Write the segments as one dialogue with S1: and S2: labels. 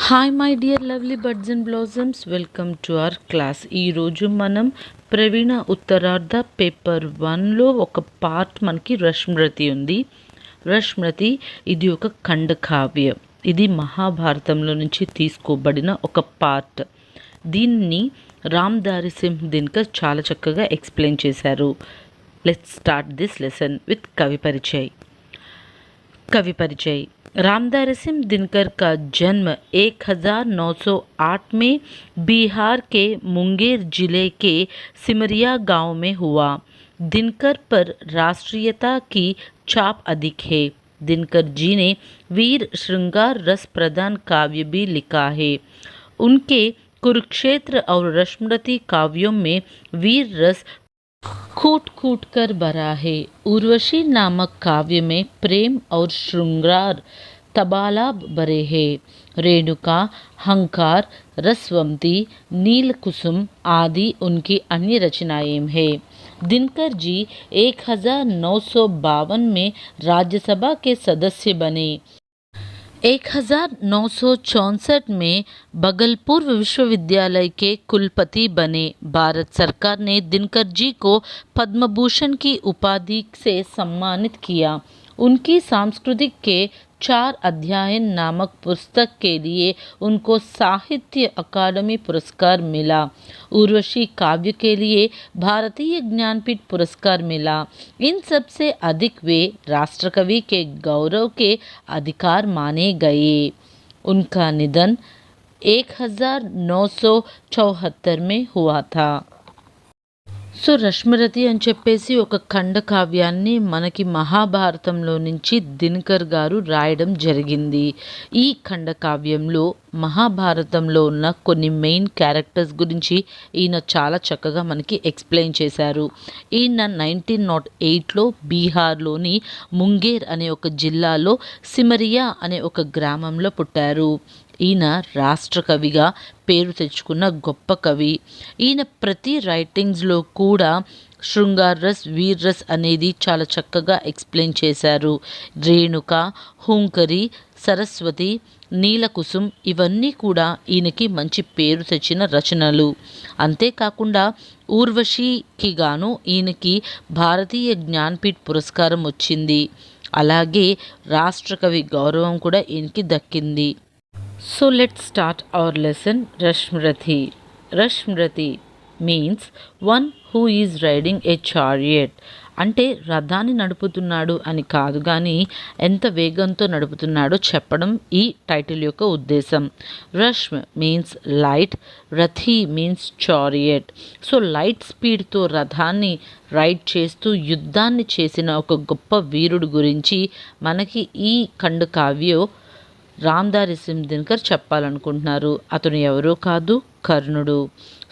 S1: Hi my dear lovely birds and blossoms, welcome to our class. ఈరోజు మనం ప్రవీణ ఉత్తరార్ధ paper 1లో ఒక part మనకి రష్మృతి ఉంది. రష్మృతి ఇది ఒక ఖండకావ్యం. ఇది మహాభారతంలో నుంచి తీసుకోబడిన ఒక పార్ట్. దీన్ని రామ్ధారి సింహ్ దినకర్ చాలా చక్కగా ఎక్స్ప్లెయిన్ చేశారు. Let's start this lesson with కవి పరిచయ్. रामधारी सिंह दिनकर का जन्म 1908 में बिहार के मुंगेर जिले के सिमरिया गांव में हुआ. दिनकर पर राष्ट्रीयता की छाप अधिक है. दिनकर जी ने वीर श्रृंगार रस प्रधान काव्य भी लिखा है. उनके कुरुक्षेत्र और रश्मृति काव्यों में वीर रस कूट कूट कर भरा है. उर्वशी नामक काव्य में प्रेम और श्रृंगार तबालाब भरे हैं. रेणुका, हंकार, रसवंती, नील कुसुम आदि उनकी अन्य रचनाएं हैं. दिनकर जी 1952 में राज्यसभा के सदस्य बने. 1964 में भागलपुर विश्वविद्यालय के कुलपति बने. भारत सरकार ने दिनकर जी को पद्म भूषण की उपाधि से सम्मानित किया. उनकी सांस्कृतिक के 4 अध्याय नामक पुस्तक के लिए उनको साहित्य अकादमी पुरस्कार मिला. उर्वशी काव्य के लिए भारतीय ज्ञानपीठ पुरस्कार मिला. इन सब से अधिक वे राष्ट्रकवि के गौरव के अधिकार माने गए. उनका निधन 1974 में हुआ था. సో రష్మృతి అని చెప్పేసి ఒక ఖండ కావ్యాన్ని మనకి మహాభారతంలో నుంచి దినకర్ గారు రాయడం జరిగింది. ఈ ఖండ కావ్యంలో మహాభారతంలో ఉన్న కొన్ని మెయిన్ క్యారెక్టర్స్ గురించి ఈయన చాలా చక్కగా మనకి ఎక్స్ప్లెయిన్ చేశారు. ఈయన 1908లో బీహార్లోని ముంగేర్ అనే ఒక జిల్లాలో సిమరియా అనే ఒక గ్రామంలో పుట్టారు. ఈయన రాష్ట్ర కవిగా పేరు తెచ్చుకున్న గొప్ప కవి. ఈయన ప్రతి రైటింగ్స్లో కూడా శృంగార్ రస్, వీర్ రస్ అనేది చాలా చక్కగా ఎక్స్ప్లెయిన్ చేశారు. రేణుక, హుంకరి, సరస్వతి, నీలకుసుం ఇవన్నీ కూడా ఈయనకి మంచి పేరు తెచ్చిన రచనలు. అంతేకాకుండా ఊర్వశికి గాను ఈయనకి భారతీయ జ్ఞాన్పీఠ్ పురస్కారం వచ్చింది. అలాగే రాష్ట్రకవి గౌరవం కూడా ఈయనకి దక్కింది. So let's start our lesson. Rashmrati. Rashmrati means one who is riding a chariot. అంటే రథాన్ని నడుపుతున్నాడు అని కాదు, కానీ ఎంత వేగంతో నడుపుతున్నాడో చెప్పడం ఈ టైటిల్ యొక్క ఉద్దేశం. రష్మ్ మీన్స్ లైట్, రథి మీన్స్ చారియట్. సో లైట్ స్పీడ్తో రథాన్ని రైడ్ చేస్తూ యుద్ధాన్ని చేసిన ఒక గొప్ప వీరుడు గురించి మనకి ఈ ఖండ కావ్యం రామ్ధారి సింహ్ దినకర్ చెప్పాలనుకుంటున్నారు. అతను ఎవరో కాదు, కర్ణుడు.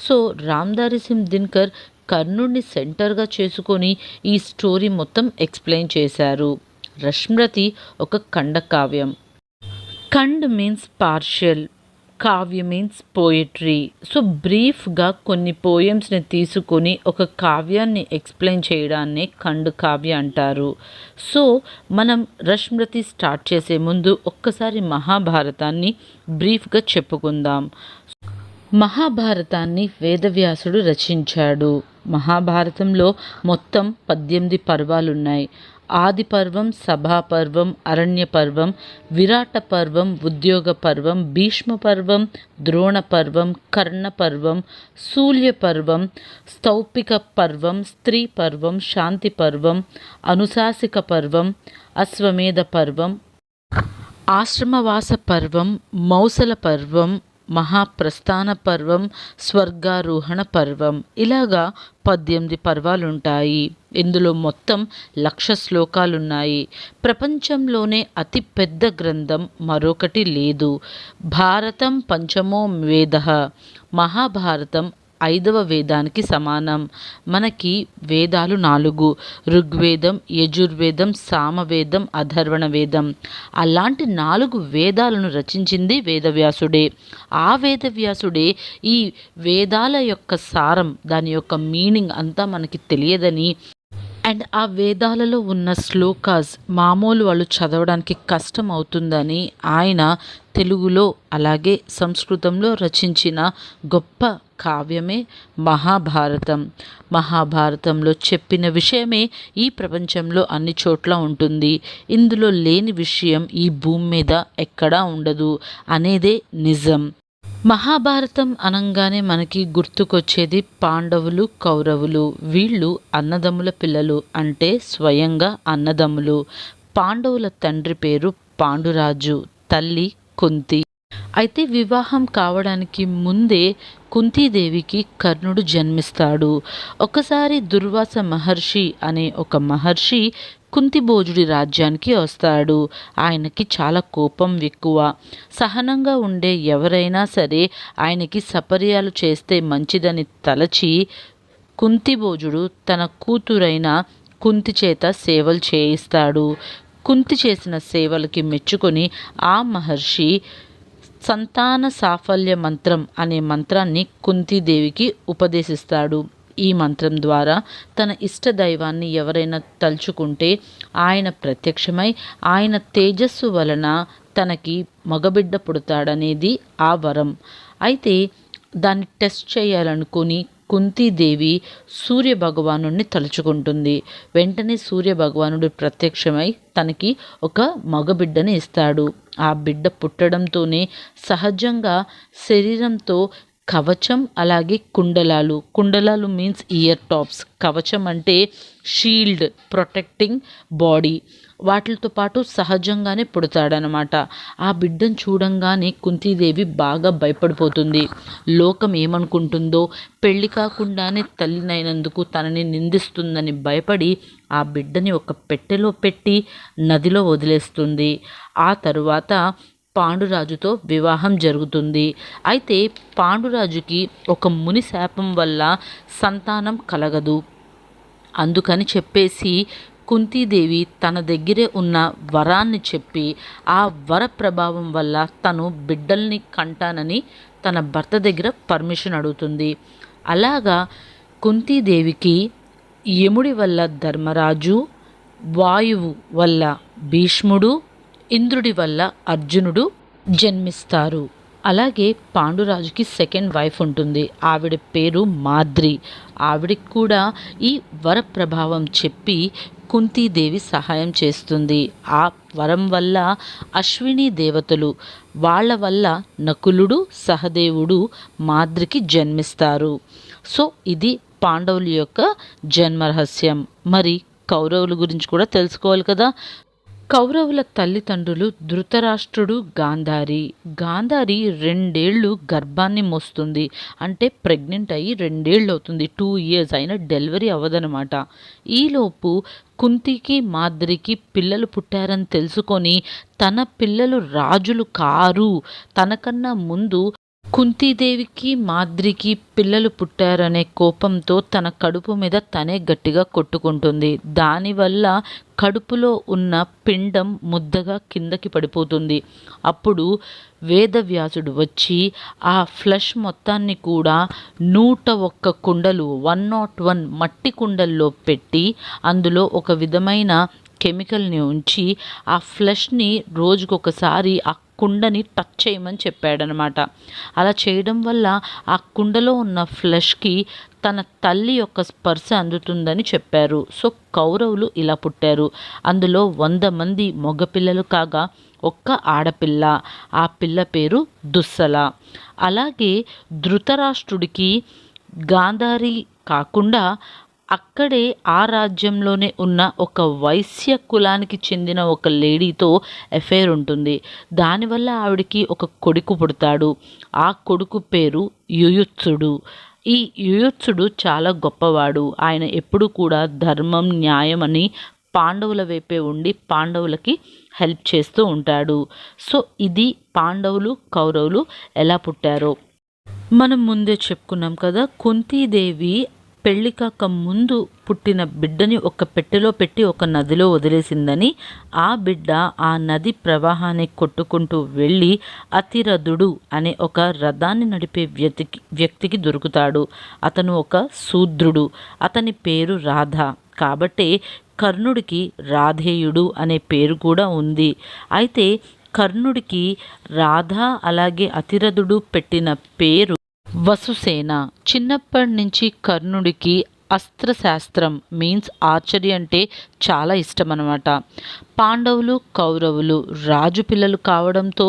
S1: సో రామ్ధారి సింహ్ దినకర్ కర్ణుడిని సెంటర్గా చేసుకొని ఈ స్టోరీ మొత్తం ఎక్స్ప్లెయిన్ చేశారు. రష్మృతి ఒక ఖండ కావ్యం. Khand means partial, Kavya means poetry. So బ్రీఫ్గా కొన్ని పోయమ్స్ని తీసుకొని ఒక కావ్యాన్ని ఎక్స్ప్లెయిన్ చేయడాన్ని ఖండ్ కావ్య అంటారు. సో మనం రష్మృతి స్టార్ట్ చేసే ముందు ఒక్కసారి మహాభారతాన్ని బ్రీఫ్గా చెప్పుకుందాం. మహాభారతాన్ని వేదవ్యాసుడు రచించాడు. మహాభారతంలో మొత్తం 18 పర్వాలున్నాయి. ఆది పర్వం, సభా పర్వం, అరణ్య పర్వం, విరాట పర్వం, ఉద్యోగ పర్వం, భీష్మ పర్వం, ద్రోణ పర్వం, కర్ణ పర్వం, శూల్య పర్వం, స్థౌపిక పర్వం, స్త్రీ పర్వం, శాంతి పర్వం, అనుశాసిక పర్వం, అశ్వమేధ పర్వం, ఆశ్రమవాస పర్వం, మౌసల పర్వం, మహాప్రస్థాన పర్వం, స్వర్గారోహణ పర్వం. ఇలాగా 18 పర్వాలుంటాయి. ఇందులో మొత్తం 1,00,000 శ్లోకాలున్నాయి. ప్రపంచంలోనే అతి పెద్ద గ్రంథం మరొకటి లేదు. భారతం పంచమో వేదః. మహాభారతం 5వ వేదానికి సమానం. మనకి వేదాలు 4: ఋగ్వేదం, యజుర్వేదం, సామవేదం, అథర్వణ వేదం. అలాంటి 4 వేదాలను రచించింది వేదవ్యాసుడే. ఆ వేదవ్యాసుడే ఈ వేదాల యొక్క సారం, దాని యొక్క మీనింగ్ అంతా మనకి తెలియదని అండ్ ఆ వేదాలలో ఉన్న శ్లోకాస్ మామూలు వాళ్ళు చదవడానికి కష్టం అవుతుందని ఆయన తెలుగులో అలాగే సంస్కృతంలో రచించిన గొప్ప కావ్యమే మహాభారతం. మహాభారతంలో చెప్పిన విషయమే ఈ ప్రపంచంలో అన్ని చోట్ల ఉంటుంది. ఇందులో లేని విషయం ఈ భూమి మీద ఎక్కడా ఉండదు అనేదే నిజం. మహాభారతం అనంగానే మనకి గుర్తుకొచ్చేది పాండవులు, కౌరవులు. వీళ్ళు అన్నదమ్ముల పిల్లలు, అంటే స్వయంగా అన్నదమ్ములు. పాండవుల తండ్రి పేరు పాండురాజు, తల్లి కుంతి. అయితే వివాహం కావడానికి ముందే కుంతీదేవికి కర్ణుడు జన్మిస్తాడు. ఒకసారి దుర్వాస మహర్షి అనే ఒక మహర్షి కుంతిభోజుడి రాజ్యానికి వస్తాడు. ఆయనకి చాలా కోపం ఎక్కువ. సహనంగా ఉండే ఎవరైనా సరే ఆయనకి సపర్యాలు చేస్తే మంచిదని తలచి కుంతిభోజుడు తన కూతురైన కుంతి చేత సేవలు చేయిస్తాడు. కుంతి చేసిన సేవలకి మెచ్చుకొని ఆ మహర్షి సంతాన సాఫల్య మంత్రం అనే మంత్రాన్ని కుంతీదేవికి ఉపదేశిస్తాడు. ఈ మంత్రం ద్వారా తన ఇష్ట దైవాన్ని ఎవరైనా తలుచుకుంటే ఆయన ప్రత్యక్షమై ఆయన తేజస్సు వలన తనకి మగబిడ్డ పుడతాడనేది ఆ వరం. అయితే దాన్ని టెస్ట్ చేయాలనుకుని కుంతీదేవి సూర్యభగవానుడిని తలుచుకుంటుంది. వెంటనే సూర్యభగవానుడు ప్రత్యక్షమై తనకి ఒక మగబిడ్డని ఇస్తాడు. ఆ బిడ్డ పుట్టడంతోనే సహజంగా శరీరంతో కవచం అలాగే కుండలాలు మీన్స్ ఇయర్ టాప్స్. కవచం అంటే షీల్డ్, ప్రొటెక్టింగ్ బాడీ. వాటితో పాటు సహజంగానే పుడతాడనమాట. ఆ బిడ్డను చూడంగానే కుంతీదేవి బాగా భయపడిపోతుంది. లోకం ఏమనుకుంటుందో, పెళ్లి కాకుండానే తల్లినైనందుకు తనని నిందిస్తుందని భయపడి ఆ బిడ్డని ఒక పెట్టెలో పెట్టి నదిలో వదిలేస్తుంది. ఆ తరువాత పాండురాజుతో వివాహం జరుగుతుంది. అయితే పాండురాజుకి ఒక ముని శాపం వల్ల సంతానం కలగదు. అందుకని చెప్పేసి కుంతీదేవి తన దగ్గరే ఉన్న వరాన్ని చెప్పి ఆ వర ప్రభావం వల్ల తను బిడ్డల్ని కంటానని తన భర్త దగ్గర పర్మిషన్ అడుగుతుంది. అలాగా కుంతీదేవికి యముడి వల్ల ధర్మరాజు, వాయువు వల్ల భీష్ముడు, ఇంద్రుడి వల్ల అర్జునుడు జన్మిస్తారు. అలాగే పాండురాజుకి సెకండ్ వైఫ్ ఉంటుంది. ఆవిడ పేరు మాద్రి. ఆవిడకి కూడా ఈ వర ప్రభావం చెప్పి కుంతీదేవి సహాయం చేస్తుంది. ఆ వరం వల్ల అశ్విని దేవతలు వాళ్ళ వల్ల నకులుడు, సహదేవుడు మాద్రికి జన్మిస్తారు. సో ఇది పాండవుల యొక్క జన్మరహస్యం. మరి కౌరవుల గురించి కూడా తెలుసుకోవాలి కదా. కౌరవుల తల్లిదండ్రులు ధృతరాష్ట్రుడు, గాంధారి. గాంధారి 2 ఏళ్ళు గర్భాన్ని మోస్తుంది. అంటే ప్రెగ్నెంట్ అయ్యి 2 ఏళ్ళు అవుతుంది. 2 years అయినా డెలివరీ అవ్వదనమాట. ఈలోపు కుంతికి, మాద్రికి పిల్లలు పుట్టారని తెలుసుకొని తన పిల్లలు రాజులు కారు, తనకన్నా ముందు కుంతీదేవికి, మాద్రికి పిల్లలు పుట్టారనే కోపంతో తన కడుపు మీద తనే గట్టిగా కొట్టుకుంటుంది. దానివల్ల కడుపులో ఉన్న పిండం ముద్దగా కిందకి పడిపోతుంది. అప్పుడు వేదవ్యాసుడు వచ్చి ఆ ఫ్లష్ మొత్తాన్ని కూడా 101 కుండలు, 101 మట్టి కుండల్లో పెట్టి అందులో ఒక విధమైన కెమికల్ని ఉంచి ఆ ఫ్లష్ని రోజుకొకసారి ఆ కుండని టచ్ చేయమని చెప్పాడనమాట. అలా చేయడం వల్ల ఆ కుండలో ఉన్న ఫ్లష్కి తన తల్లి యొక్క స్పర్శ అందుతుందని చెప్పారు. సో కౌరవులు ఇలా పుట్టారు. అందులో 100 మంది మగపిల్లలు కాగా ఒక్క ఆడపిల్ల. ఆ పిల్ల పేరు దుస్సల. అలాగే ధృతరాష్ట్రుడికి గాంధారి కాకుండా అక్కడే ఆ రాజ్యంలోనే ఉన్న ఒక వైశ్య కులానికి చెందిన ఒక లేడీతో అఫైర్ ఉంటుంది. దానివల్ల ఆవిడికి ఒక కొడుకు పుడతాడు. ఆ కొడుకు పేరు యుయుత్సుడు. ఈ యుయుత్సుడు చాలా గొప్పవాడు. ఆయన ఎప్పుడు కూడా ధర్మం, న్యాయం అని పాండవుల వైపే ఉండి పాండవులకి హెల్ప్ చేస్తూ ఉంటాడు. సో ఇది పాండవులు, కౌరవులు ఎలా పుట్టారో మనం ముందే చెప్పుకున్నాం కదా. కుంతీదేవి పెళ్లి కాక ముందు పుట్టిన బిడ్డని ఒక పెట్టెలో పెట్టి ఒక నదిలో వదిలేసిందని, ఆ బిడ్డ ఆ నది ప్రవాహాన్ని కొట్టుకుంటూ వెళ్ళి అతిరథుడు అనే ఒక రథాన్ని నడిపే వ్యక్తికి దొరుకుతాడు. అతను ఒక శూద్రుడు. అతని పేరు రాధ. కాబట్టే కర్ణుడికి రాధేయుడు అనే పేరు కూడా ఉంది. అయితే కర్ణుడికి రాధ అలాగే అతిరథుడు పెట్టిన పేరు వసుసేన. చిన్నప్పటి నుంచి కర్ణుడికి అస్త్రశాస్త్రం మీన్స్ ఆర్చరీ అంటే చాలా ఇష్టం అన్నమాట. పాండవులు కౌరవులు రాజు పిల్లలు కావడంతో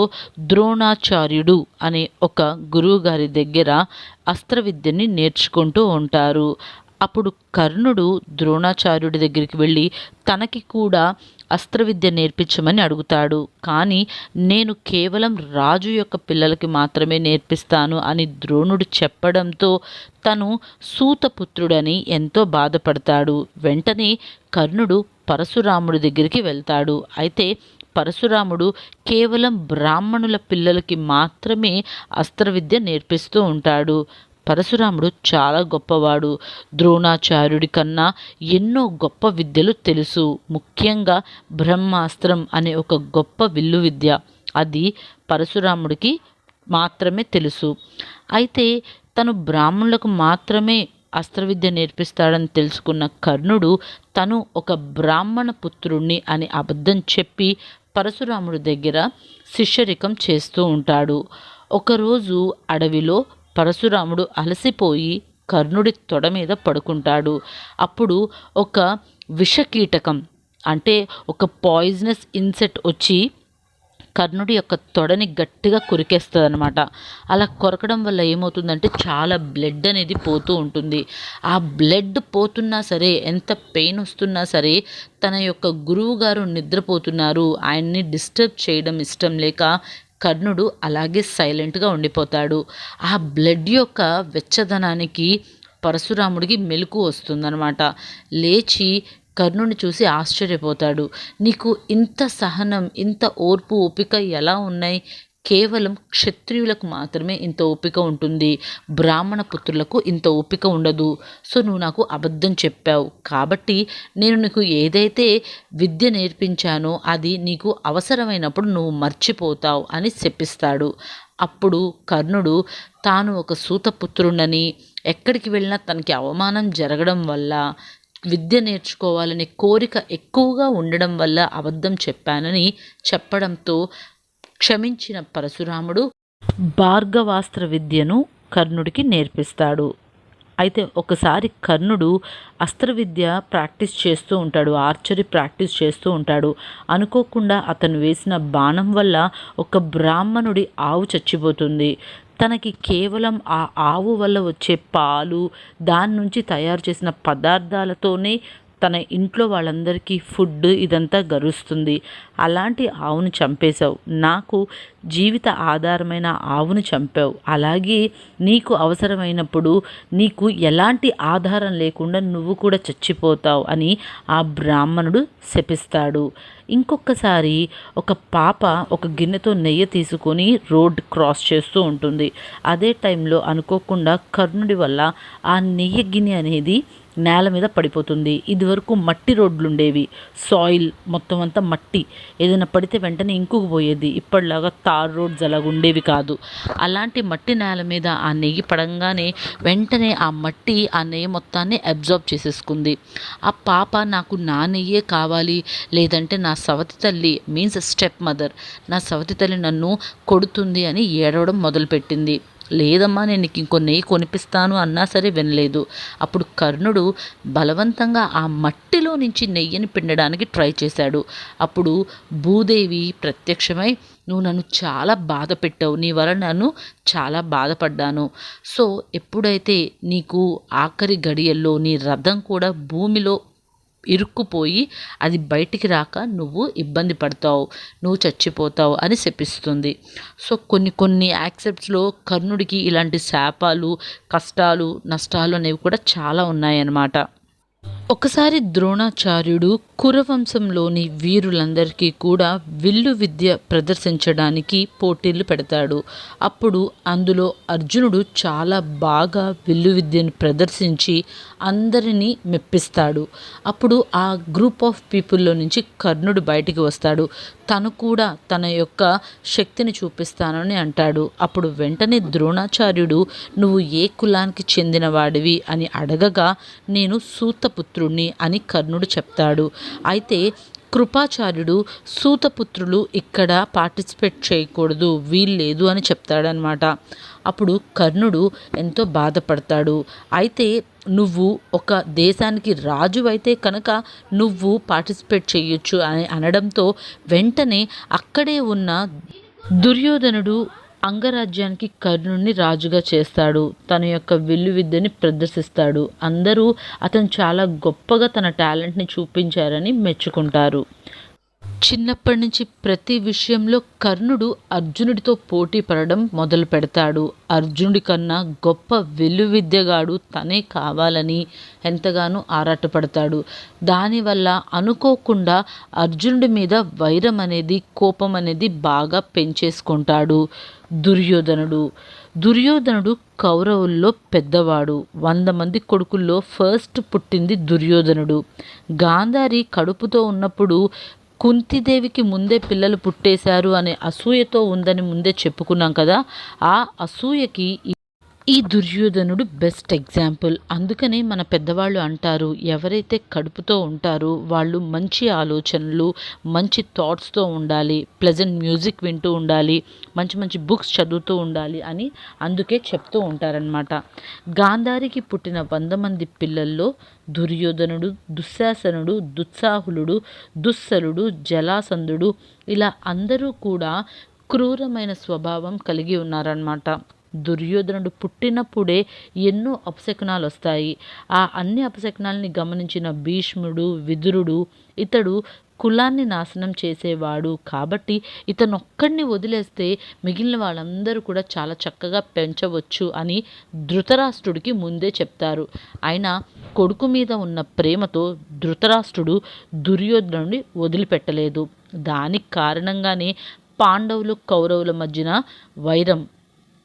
S1: ద్రోణాచార్యుడు అనే ఒక గురువు గారి దగ్గర అస్త్ర విద్యని నేర్చుకుంటూ ఉంటారు. అప్పుడు కర్ణుడు ద్రోణాచార్యుడి దగ్గరికి వెళ్ళి తనకి కూడా అస్త్రవిద్య నేర్పించమని అడుగుతాడు. కానీ నేను కేవలం రాజు యొక్క పిల్లలకి మాత్రమే నేర్పిస్తాను అని ద్రోణుడు చెప్పడంతో తను సూతపుత్రుడని ఎంతో బాధపడతాడు. వెంటనే కర్ణుడు పరశురాముడి దగ్గరికి వెళ్తాడు. అయితే పరశురాముడు కేవలం బ్రాహ్మణుల పిల్లలకి మాత్రమే అస్త్రవిద్య నేర్పిస్తూ ఉంటాడు. పరశురాముడు చాలా గొప్పవాడు. ద్రోణాచార్యుడి కన్నా ఎన్నో గొప్ప విద్యలు తెలుసు. ముఖ్యంగా బ్రహ్మాస్త్రం అనే ఒక గొప్ప విల్లు విద్య, అది పరశురాముడికి మాత్రమే తెలుసు. అయితే తను బ్రాహ్మణులకు మాత్రమే అస్త్రవిద్య నేర్పిస్తాడని తెలుసుకున్న కర్ణుడు తను ఒక బ్రాహ్మణ పుత్రుణ్ణి అని అబద్ధం చెప్పి పరశురాముడి దగ్గర శిష్యరికం చేస్తూ ఉంటాడు. ఒకరోజు అడవిలో పరశురాముడు అలసిపోయి కర్ణుడి తొడ మీద పడుకుంటాడు. అప్పుడు ఒక విషకీటకం అంటే ఒక పాయిజనస్ ఇన్సెక్ట్ వచ్చి కర్ణుడి యొక్క తొడని గట్టిగా కొరికేస్తుంది అనమాట. అలా కొరకడం వల్ల ఏమవుతుందంటే చాలా బ్లడ్ అనేది పోతూ ఉంటుంది. ఆ బ్లడ్ పోతున్నా సరే, ఎంత పెయిన్ వస్తున్నా సరే, తన యొక్క గురువు గారు నిద్రపోతున్నారు, ఆయన్ని డిస్టర్బ్ చేయడం ఇష్టం లేక కర్ణుడు అలాగే సైలెంట్గా ఉండిపోతాడు. ఆ బ్లడ్ యొక్క వెచ్చదనానికి పరశురాముడికి మెలకు వస్తుందన్నమాట. లేచి కర్ణుని చూసి ఆశ్చర్యపోతాడు. నీకు ఇంత సహనం, ఇంత ఓర్పు, ఓపిక ఎలా ఉన్నాయి? కేవలం క్షత్రియులకు మాత్రమే ఇంత ఓపిక ఉంటుంది, బ్రాహ్మణ పుత్రులకు ఇంత ఓపిక ఉండదు. సో నువ్వు నాకు అబద్ధం చెప్పావు, కాబట్టి నేను నీకు ఏదైతే విద్య నేర్పించానో అది నీకు అవసరమైనప్పుడు నువ్వు మర్చిపోతావు అని శపిస్తాడు. అప్పుడు కర్ణుడు తాను ఒక సూతపుత్రుడని, ఎక్కడికి వెళ్ళినా తనకి అవమానం జరగడం వల్ల, విద్య నేర్చుకోవాలనే కోరిక ఎక్కువగా ఉండడం వల్ల అబద్ధం చెప్పానని చెప్పడంతో క్షమించిన పరశురాముడు భార్గవాస్త్ర విద్యను కర్ణుడికి నేర్పిస్తాడు. అయితే ఒకసారి కర్ణుడు అస్త్రవిద్య ప్రాక్టీస్ చేస్తూ ఉంటాడు, ఆర్చరీ ప్రాక్టీస్ చేస్తూ ఉంటాడు. అనుకోకుండా అతను వేసిన బాణం వల్ల ఒక బ్రాహ్మణుడి ఆవు చచ్చిపోతుంది. తనకి కేవలం ఆ ఆవు వల్ల వచ్చే పాలు, దాని నుంచి తయారు చేసిన పదార్థాలతోనే తన ఇంట్లో వాళ్ళందరికీ ఫుడ్ ఇదంతా గరుస్తుంది. అలాంటి ఆవును చంపేశావు, నాకు జీవిత ఆధారమైన ఆవును చంపావు, అలాగే నీకు అవసరమైనప్పుడు నీకు ఎలాంటి ఆధారం లేకుండా నువ్వు కూడా చచ్చిపోతావు అని ఆ బ్రాహ్మణుడు శపిస్తాడు. ఇంకొకసారి ఒక పాప ఒక గిన్నెతో నెయ్యి తీసుకొని రోడ్ క్రాస్ చేస్తూ ఉంటుంది. అదే టైంలో అనుకోకుండా కర్ణుడి వల్ల ఆ నెయ్యి గిన్నె అనేది నేల మీద పడిపోతుంది. ఇదివరకు మట్టి రోడ్లు ఉండేవి, సాయిల్ మొత్తం అంతా మట్టి, ఏదైనా పడితే వెంటనే ఇంకుకుపోయేది. ఇప్పటిలాగా తార్ రోడ్స్ అలాగ ఉండేవి కాదు. అలాంటి మట్టి నేల మీద ఆ నెయ్యి పడంగానే వెంటనే ఆ మట్టి ఆ నెయ్యి మొత్తాన్ని అబ్జార్బ్ చేసేసుకుంది. ఆ పాప నాకు నా నెయ్యే కావాలి, లేదంటే నా సవతి తల్లి మీన్స్ స్టెప్ మదర్, నా సవతి తల్లి నన్ను కొడుతుంది అని ఏడవడం మొదలుపెట్టింది. లేదమ్మా, నేను నీకు ఇంకో నెయ్యి కొనిపిస్తాను అన్నా సరే వినలేదు. అప్పుడు కర్ణుడు బలవంతంగా ఆ మట్టిలో నుంచి నెయ్యిని పిండడానికి ట్రై చేశాడు. అప్పుడు భూదేవి ప్రత్యక్షమై, నువ్వు నన్ను చాలా బాధ పెట్టావు, నీ వల్ల నన్ను చాలా బాధపడ్డాను. సో ఎప్పుడైతే నీకు ఆఖరి గడియల్లో నీ రథం కూడా భూమిలో ఇరుక్కుపోయి అది బయటికి రాక నువ్వు ఇబ్బంది పడతావు, నువ్వు చచ్చిపోతావు అని శపిస్తుంది. సో కొన్ని యాక్సెప్ట్స్లో కర్ణుడికి ఇలాంటి శాపాలు, కష్టాలు, నష్టాలు అనేవి కూడా చాలా ఉన్నాయన్నమాట. ఒకసారి ద్రోణాచార్యుడు కురవంశంలోని వీరులందరికీ కూడా విల్లు విద్య ప్రదర్శించడానికి పోటీలు పెడతాడు. అప్పుడు అందులో అర్జునుడు చాలా బాగా విల్లు విద్యను ప్రదర్శించి అందరినీ మెప్పిస్తాడు. అప్పుడు ఆ గ్రూప్ ఆఫ్ పీపుల్లో నుంచి కర్ణుడు బయటికి వస్తాడు. తను కూడా తన యొక్క శక్తిని చూపిస్తానని అంటాడు. అప్పుడు వెంటనే ద్రోణాచార్యుడు, నువ్వు ఏ కులానికి చెందినవాడివి అని అడగగా, నేను సూతపుత్రుడిని పుత్రుణ్ణి అని కర్ణుడు చెప్తాడు. అయితే కృపాచార్యుడు సూతపుత్రులు ఇక్కడ పార్టిసిపేట్ చేయకూడదు, వీల్లేదు అని చెప్తాడనమాట. అప్పుడు కర్ణుడు ఎంతో బాధపడతాడు. అయితే నువ్వు ఒక దేశానికి రాజు అయితే కనుక నువ్వు పార్టిసిపేట్ చేయొచ్చు అని అనడంతో వెంటనే అక్కడే ఉన్న దుర్యోధనుడు అంగరాజ్యానికి కర్ణుడిని రాజుగా చేస్తాడు. తన యొక్క విల్లు విద్యని ప్రదర్శిస్తాడు. అందరూ అతను చాలా గొప్పగా తన టాలెంట్ని చూపించారని మెచ్చుకుంటారు. చిన్నప్పటి నుంచి ప్రతి విషయంలో కర్ణుడు అర్జునుడితో పోటీ పడడం మొదలు పెడతాడు. అర్జునుడి కన్నా గొప్ప విల్లు విద్యగాడు తనే కావాలని ఎంతగానో ఆరాటపడతాడు. దానివల్ల అనుకోకుండా అర్జునుడి మీద వైరం అనేది, కోపం అనేది బాగా పెంచేసుకుంటాడు దుర్యోధనుడు కౌరవుల్లో పెద్దవాడు. 100 మంది కొడుకుల్లో ఫస్ట్ పుట్టింది దుర్యోధనుడు. గాంధారి కడుపుతో ఉన్నప్పుడు కుంతిదేవికి ముందే పిల్లలు పుట్టేశారు అనే అసూయతో ఉందని ముందే చెప్పుకున్నాం కదా. ఆ అసూయకి ఈ దుర్యోధనుడు బెస్ట్ ఎగ్జాంపుల్. అందుకనే మన పెద్దవాళ్ళు అంటారు, ఎవరైతే కడుపుతో ఉంటారో వాళ్ళు మంచి ఆలోచనలు, మంచి థాట్స్తో ఉండాలి, ప్లెజెంట్ మ్యూజిక్ వింటూ ఉండాలి, మంచి మంచి బుక్స్ చదువుతూ ఉండాలి అని అందుకే చెప్తూ ఉంటారనమాట. గాంధారికి పుట్టిన 100 మంది పిల్లల్లో దుర్యోధనుడు, దుశ్శాసనుడు, దుస్సాహులుడు, దుస్సలుడు, జలాసంధుడు ఇలా అందరూ కూడా క్రూరమైన స్వభావం కలిగి ఉన్నారన్నమాట. దుర్యోధనుడు పుట్టినప్పుడే ఎన్నో అపశకునాలు వస్తాయి. ఆ అన్ని అపశకునాలని గమనించిన భీష్ముడు, విదురుడు ఇతడు కులాన్ని నాశనం చేసేవాడు కాబట్టి ఇతనొక్కడిని వదిలేస్తే మిగిలిన వాళ్ళందరూ కూడా చాలా చక్కగా పెంచవచ్చు అని ధృతరాష్ట్రుడికి ముందే చెప్తారు. అయినా కొడుకు మీద ఉన్న ప్రేమతో ధృతరాష్ట్రుడు దుర్యోధనుడిని వదిలిపెట్టలేదు. దానికి కారణంగానే పాండవులు కౌరవుల మధ్యన వైరం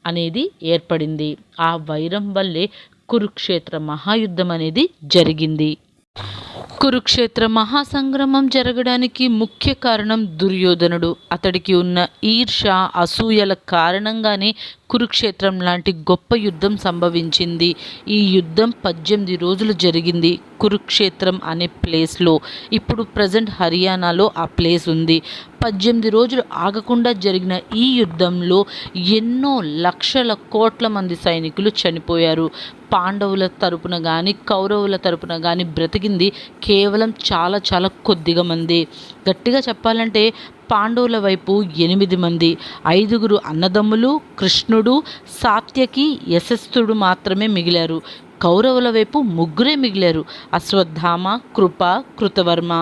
S1: అనేది ఏర్పడింది. ఆ వైరం వల్లే కురుక్షేత్ర మహాయుద్ధం అనేది జరిగింది. కురుక్షేత్ర మహాసంగ్రామం జరగడానికి ముఖ్య కారణం దుర్యోధనుడు. అతడికి ఉన్న ఈర్ష, అసూయల కారణంగానే కురుక్షేత్రం లాంటి గొప్ప యుద్ధం సంభవించింది. ఈ యుద్ధం 18 రోజులు జరిగింది కురుక్షేత్రం అనే ప్లేస్లో. ఇప్పుడు ప్రజెంట్ హర్యానాలో ఆ ప్లేస్ ఉంది. 18 రోజులు ఆగకుండా జరిగిన ఈ యుద్ధంలో ఎన్నో లక్షల కోట్ల మంది సైనికులు చనిపోయారు. పాండవుల తరపున కానీ కౌరవుల తరపున కానీ బ్రతికింది కేవలం చాలా చాలా కొద్దిగా మంది. గట్టిగా చెప్పాలంటే పాండవుల వైపు 8 మంది, 5గురు అన్నదమ్ములు, కృష్ణుడు, సాత్యకి, యశస్థుడు మాత్రమే మిగిలారు. కౌరవుల వైపు 3 మిగిలారు, అశ్వత్థామ, కృప, కృతవర్మ.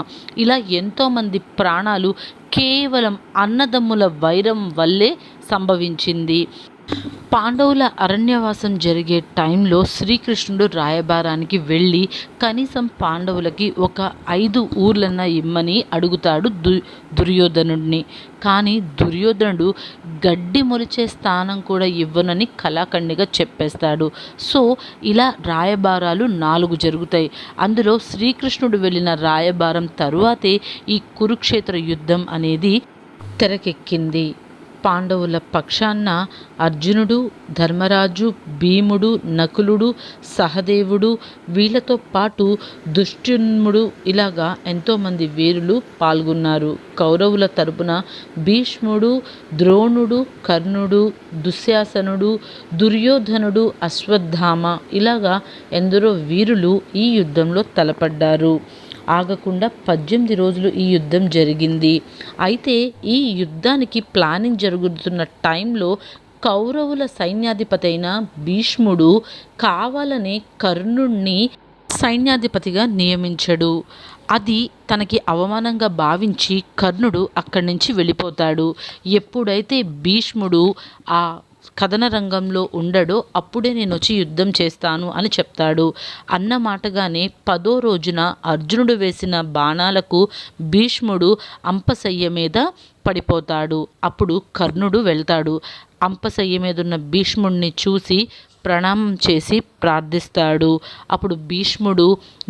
S1: ఇలా ఎంతోమంది ప్రాణాలు కేవలం అన్నదమ్ముల వైరం వల్లే సంభవించింది. పాండవుల అరణ్యవాసం జరిగే టైంలో శ్రీకృష్ణుడు రాయబారానికి వెళ్ళి కనీసం పాండవులకి ఒక 5 ఊర్లన్నా ఇమ్మని అడుగుతాడు దుర్యోధనుడిని. కానీ దుర్యోధనుడు గడ్డి మొలిచే స్థానం కూడా ఇవ్వనని కళాఖండిగా చెప్పేస్తాడు. సో ఇలా రాయబారాలు 4 జరుగుతాయి. అందులో శ్రీకృష్ణుడు వెళ్ళిన రాయబారం తరువాతే ఈ కురుక్షేత్ర యుద్ధం అనేది తెరకెక్కింది. పాండవుల పక్షాన అర్జునుడు, ధర్మరాజు, భీముడు, నకులుడు, సహదేవుడు వీళ్ళతో పాటు దుష్టుమ్నుడు ఇలాగా ఎంతోమంది వీరులు పాల్గొన్నారు. కౌరవుల తరపున భీష్ముడు, ద్రోణుడు, కర్ణుడు, దుశ్శాసనుడు, దుర్యోధనుడు, అశ్వత్థామ ఇలాగా ఎందరో వీరులు ఈ యుద్ధంలో తలపడ్డారు. ఆగకుండా 18 రోజులు ఈ యుద్ధం జరిగింది. అయితే ఈ యుద్ధానికి ప్లానింగ్ జరుగుతున్న టైంలో కౌరవుల సైన్యాధిపతి అయిన భీష్ముడు కావాలనే కర్ణుణ్ణి సైన్యాధిపతిగా నియమించడు. అది తనకి అవమానంగా భావించి కర్ణుడు అక్కడి నుంచి వెళ్ళిపోతాడు. ఎప్పుడైతే భీష్ముడు ఆ కథన రంగంలో ఉండడో అప్పుడే నేను వచ్చి యుద్ధం చేస్తాను అని చెప్తాడు. అన్న మాటగానే 10వ రోజున అర్జునుడు వేసిన బాణాలకు భీష్ముడు అంపశయ్య మీద పడిపోతాడు. అప్పుడు కర్ణుడు వెళ్తాడు. అంపశయ్య మీద ఉన్న భీష్ముడిని చూసి ప్రణామం చేసి ప్రార్థిస్తాడు. అప్పుడు భీష్ముడు,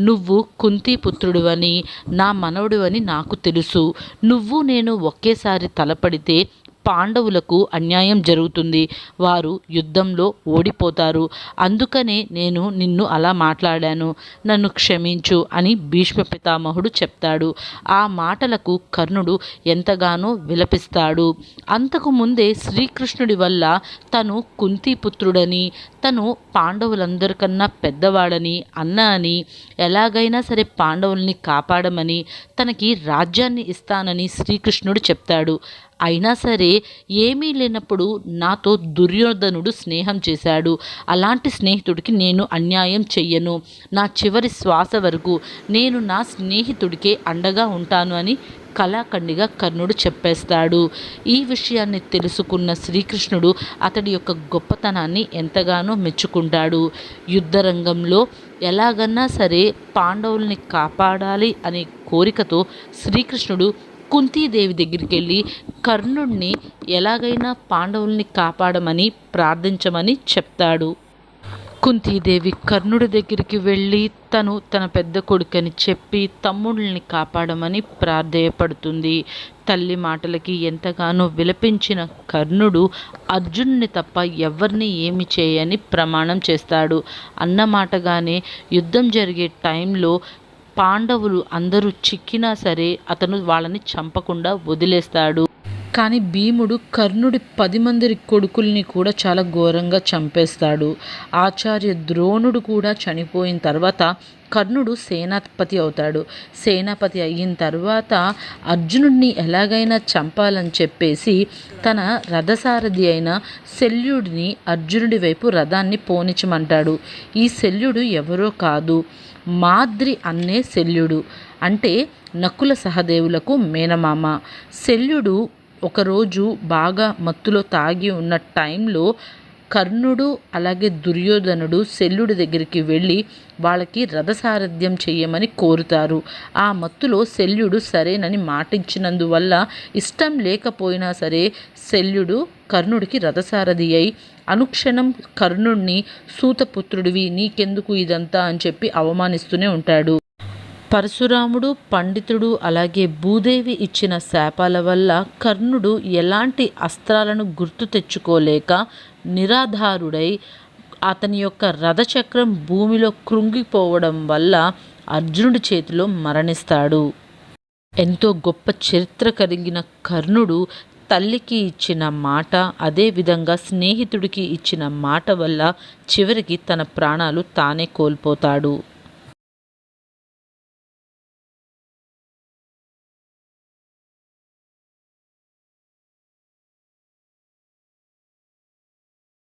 S1: నువ్వు కుంతిపుత్రుడివని నా మనవడివని నాకు తెలుసు. నువ్వు నేను ఒకేసారి తలపడితే పాండవులకు అన్యాయం జరుగుతుంది. వారు యుద్ధంలో ఓడిపోతారు. అందుకనే నేను నిన్ను అలా మాట్లాడాను. నన్ను క్షమించు అని భీష్మ పితామహుడు చెప్తాడు. ఆ మాటలకు కర్ణుడు ఎంతగానో విలపిస్తాడు. అంతకు ముందే శ్రీకృష్ణుడి వల్ల తను కుంతిపుత్రుడని, తను పాండవులందరికన్నా పెద్దవాడని, అన్న అని, ఎలాగైనా సరే పాండవుల్ని కాపాడమని, తనకి రాజ్యాన్ని ఇస్తానని శ్రీకృష్ణుడు చెప్తాడు. అయినా సరే ఏమీ లేనప్పుడు నాతో దుర్యోధనుడు స్నేహం చేశాడు. అలాంటి స్నేహితుడికి నేను అన్యాయం చెయ్యను. నా చివరి శ్వాస వరకు నేను నా స్నేహితుడికే అండగా ఉంటాను అని కళాఖండిగా కర్ణుడు చెప్పేస్తాడు. ఈ విషయాన్ని తెలుసుకున్న శ్రీకృష్ణుడు అతడి యొక్క గొప్పతనాన్ని ఎంతగానో మెచ్చుకుంటాడు. యుద్ధరంగంలో ఎలాగన్నా సరే పాండవుల్ని కాపాడాలి అనే కోరికతో శ్రీకృష్ణుడు కుంతీదేవి దగ్గరికి వెళ్ళి కర్ణుడిని ఎలాగైనా పాండవుల్ని కాపాడమని ప్రార్థించమని చెప్తాడు. కుంతీదేవి కర్ణుడి దగ్గరికి వెళ్ళి తన పెద్ద కొడుకని చెప్పి తమ్ముళ్ళని కాపాడమని ప్రాధేయపడుతుంది. తల్లి మాటలకి ఎంతగానో విలపించిన కర్ణుడు అర్జునుని తప్ప ఎవరిని ఏమి చేయని ప్రమాణం చేస్తాడు. అన్నమాటగానే యుద్ధం జరిగే టైంలో పాండవులు అందరూ చిక్కినా సరే అతను వాళ్ళని చంపకుండా వదిలేస్తాడు. కానీ భీముడు కర్ణుడి 10 మంది కొడుకుల్ని కూడా చాలా ఘోరంగా చంపేస్తాడు. ఆచార్య ద్రోణుడు కూడా చనిపోయిన తర్వాత కర్ణుడు సేనాపతి అవుతాడు. సేనాపతి అయిన తర్వాత అర్జునుడిని ఎలాగైనా చంపాలని చెప్పేసి తన రథసారథి అయిన శల్యుడిని అర్జునుడి వైపు రథాన్ని పోనిచ్చమంటాడు. ఈ శల్యుడు ఎవరో కాదు, మాద్రి అన్నే శల్యుడు. అంటే నకుల సహదేవులకు మేనమామ. శల్యుడు ఒకరోజు బాగా మత్తులో తాగి ఉన్న టైంలో కర్ణుడు అలాగే దుర్యోధనుడు శల్యుడి దగ్గరికి వెళ్ళి వాళ్ళకి రథసారథ్యం చెయ్యమని కోరుతారు. ఆ మత్తులో శల్యుడు సరేనని మాటించినందువల్ల ఇష్టం లేకపోయినా సరే శల్యుడు కర్ణుడికి రథసారథి అయి అనుక్షణం కర్ణుడిని సూతపుత్రుడివి, నీకెందుకు ఇదంతా అని చెప్పి అవమానిస్తూనే ఉంటాడు. పరశురాముడు, పండితుడు అలాగే భూదేవి ఇచ్చిన శాపాల వల్ల కర్ణుడు ఎలాంటి అస్త్రాలను గుర్తు తెచ్చుకోలేక నిరాధారుడై అతని యొక్క రథచక్రం భూమిలో కృంగిపోవడం వల్ల అర్జునుడి చేతిలో మరణిస్తాడు. ఎంతో గొప్ప చరిత్ర కలిగిన కర్ణుడు తల్లికి ఇచ్చిన మాట, అదేవిధంగా స్నేహితుడికి ఇచ్చిన మాట వల్ల చివరికి తన ప్రాణాలు తానే కోల్పోతాడు.